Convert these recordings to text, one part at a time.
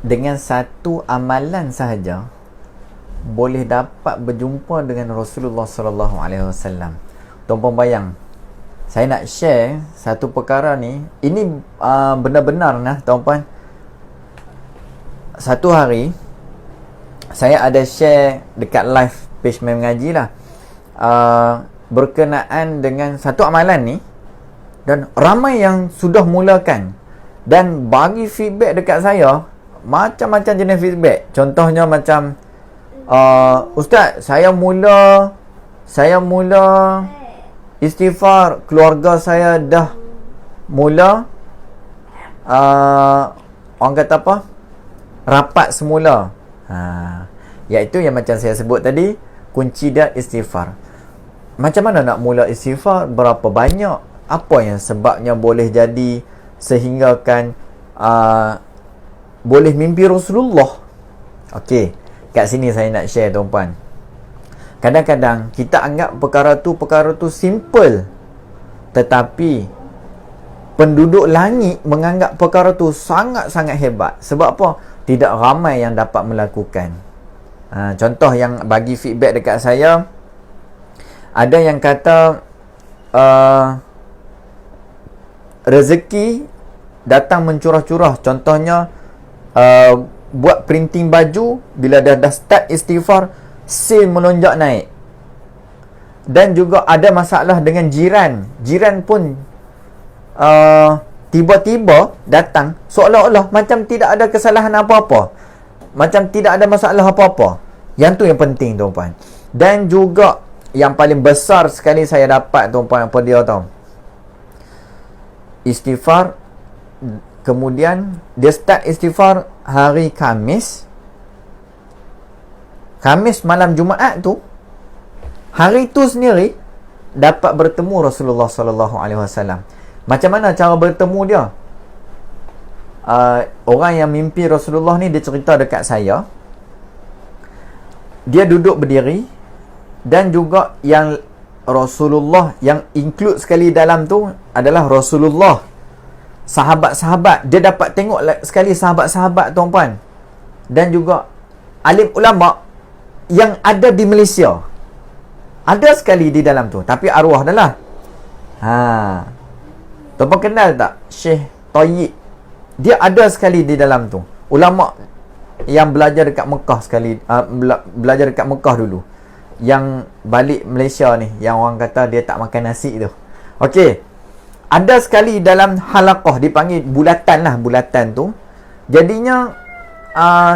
dengan satu amalan sahaja boleh dapat berjumpa dengan Rasulullah sallallahu alaihi wasallam. Tuan-puan bayang, saya nak share satu perkara ni. Ini benar-benar nah tuan-puan. Satu hari saya ada share dekat live page Mem Ngaji lah, berkenaan dengan satu amalan ni, dan ramai yang sudah mulakan dan bagi feedback dekat saya, macam-macam jenis feedback. Contohnya macam, Ustaz, saya mula istighfar, keluarga saya dah mula orang kata apa, rapat semula. Iaitu yang macam saya sebut tadi, kunci dia istighfar. Macam mana nak mula istighfar, berapa banyak, apa yang sebabnya boleh jadi sehinggakan boleh mimpi Rasulullah. Okey, kat sini saya nak share tuan-puan. Kadang-kadang kita anggap perkara tu simple, tetapi penduduk langit menganggap perkara tu sangat-sangat hebat. Sebab apa? Tidak ramai yang dapat melakukan. Contoh yang bagi feedback dekat saya, ada yang kata rezeki datang mencurah-curah. Contohnya buat printing baju, bila dah start istighfar, sale melonjak naik. Dan juga ada masalah dengan jiran pun tiba-tiba datang, seolah-olah macam tidak ada kesalahan apa-apa, macam tidak ada masalah apa-apa. Yang tu yang penting tuan-puan. Dan juga yang paling besar sekali saya dapat tuan-puan, apa dia tahu? Istighfar, kemudian dia start istighfar hari Khamis malam Jumaat tu, hari tu sendiri dapat bertemu Rasulullah sallallahu alaihi wasallam. Macam mana cara bertemu dia? Orang yang mimpi Rasulullah ni, dia cerita dekat saya, dia duduk berdiri, dan juga yang Rasulullah yang include sekali dalam tu adalah Rasulullah, sahabat-sahabat. Dia dapat tengok sekali sahabat-sahabat tuan-puan, dan juga alim ulama yang ada di Malaysia. Ada sekali di dalam tu, tapi arwah dah lah. Tuan-puan kenal tak Syekh Tayyib? Dia ada sekali di dalam tu. Ulama yang belajar dekat Mekah sekali, belajar dekat Mekah dulu, yang balik Malaysia ni, yang orang kata dia tak makan nasi tu. Okey, ada sekali dalam halaqah, dipanggil bulatan lah, bulatan tu. Jadinya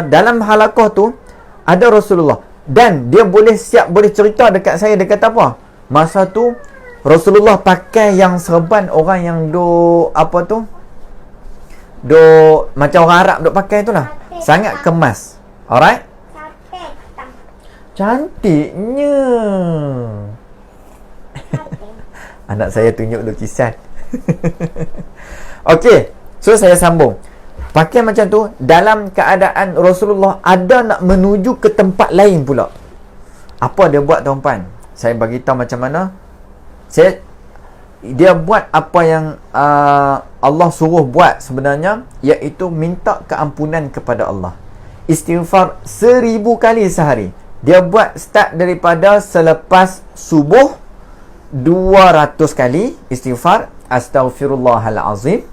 dalam halaqah tu ada Rasulullah, dan dia boleh cerita dekat saya. Dia kata apa? Masa tu Rasulullah pakai yang serban orang yang macam orang Arab duk pakai tu lah. Sangat kemas. Alright? Cantiknya. Anak saya tunjuk lukisan. Okey, so saya sambung. Pakai macam tu, dalam keadaan Rasulullah ada nak menuju ke tempat lain pula. Apa dia buat tuan-puan? Saya bagi tahu macam mana. Dia buat apa yang Allah suruh buat sebenarnya, iaitu minta keampunan kepada Allah. Istighfar 1000 kali sehari. Dia buat start daripada selepas subuh 200 kali istighfar, astaghfirullahalazim.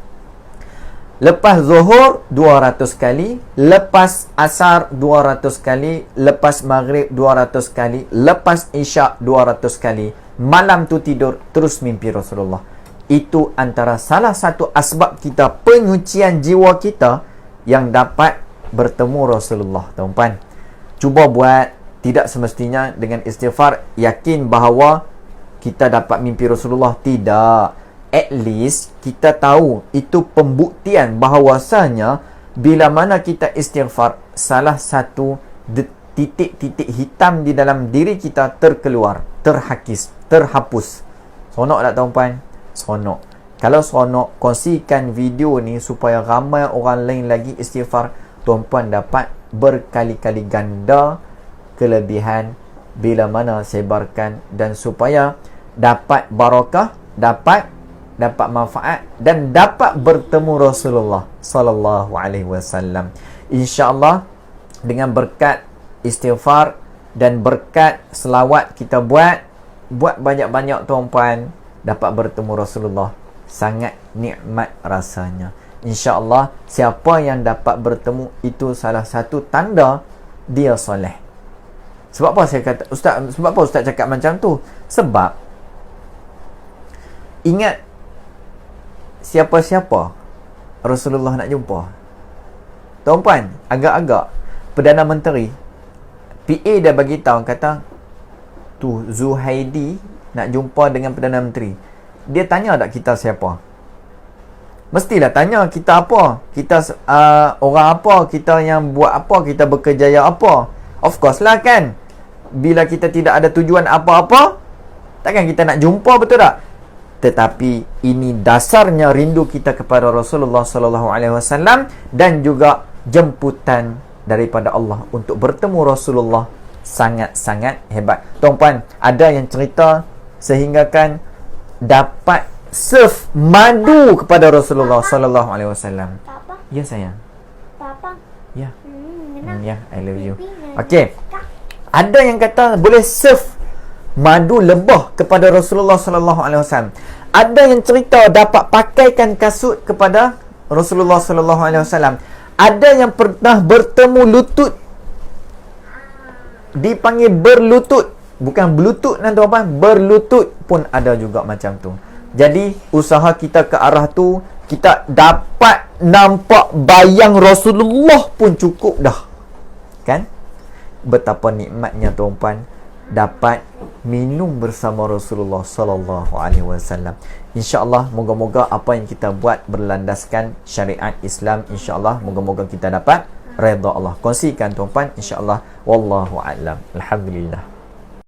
Lepas zuhur 200 kali, lepas asar 200 kali, lepas maghrib 200 kali, lepas isyak 200 kali. Malam tu tidur terus mimpi Rasulullah. Itu antara salah satu asbab kita, penyucian jiwa kita, yang dapat bertemu Rasulullah tuan-puan. Cuba buat. Tidak semestinya dengan istighfar yakin bahawa kita dapat mimpi Rasulullah. Tidak. At least kita tahu, itu pembuktian bahawasanya bila mana kita istighfar, salah satu titik-titik hitam di dalam diri kita terkeluar, terhapus. Seronok tak tuan-puan? Seronok. Kalau seronok, kongsikan video ni supaya ramai orang lain lagi istighfar. Tuan-puan dapat berkali-kali ganda kelebihan bila mana sebarkan, dan supaya dapat barakah, dapat dapat manfaat dan dapat bertemu Rasulullah sallallahu alaihi wasallam. Insya-Allah dengan berkat istighfar dan berkat selawat kita buat banyak-banyak tuan-puan, dapat bertemu Rasulullah. Sangat nikmat rasanya. InsyaAllah siapa yang dapat bertemu, itu salah satu tanda dia soleh. Sebab apa saya kata Ustaz, sebab apa Ustaz cakap macam tu? Sebab ingat siapa-siapa Rasulullah nak jumpa. Tuan-puan, agak-agak Perdana Menteri PA dia bagi tahu, kata tu Zuhaidi nak jumpa dengan Perdana Menteri. Dia tanya tak kita siapa? Mestilah tanya kita apa, kita orang apa, kita yang buat apa, kita berkejaya apa. Of course lah kan. Bila kita tidak ada tujuan apa-apa, takkan kita nak jumpa, betul tak? Tetapi ini dasarnya rindu kita kepada Rasulullah sallallahu alaihi wasallam dan juga jemputan daripada Allah untuk bertemu Rasulullah sangat-sangat hebat. Tuan-puan, ada yang cerita sehinggakan dapat serve madu kepada Rasulullah sallallahu alaihi wasallam. Papa, Ya sayang. Papa. Ya. Menang. Ya, I love you. Okey. Ada yang kata boleh serve madu lebah kepada Rasulullah sallallahu alaihi wasallam. Ada yang cerita dapat pakaikan kasut kepada Rasulullah sallallahu alaihi wasallam. Ada yang pernah bertemu lutut, dipanggil berlutut, bukan bluetooth nanti apa, berlutut pun ada juga macam tu. Jadi usaha kita ke arah tu, kita dapat nampak bayang Rasulullah pun cukup dah. Kan? Betapa nikmatnya tuan-puan dapat minum bersama Rasulullah sallallahu alaihi wasallam. Insya-Allah moga-moga apa yang kita buat berlandaskan syariat Islam. Insya-Allah moga-moga kita dapat redha Allah. Kongsikan tuan-puan, insya-Allah. Wallahu a'lam. Alhamdulillah.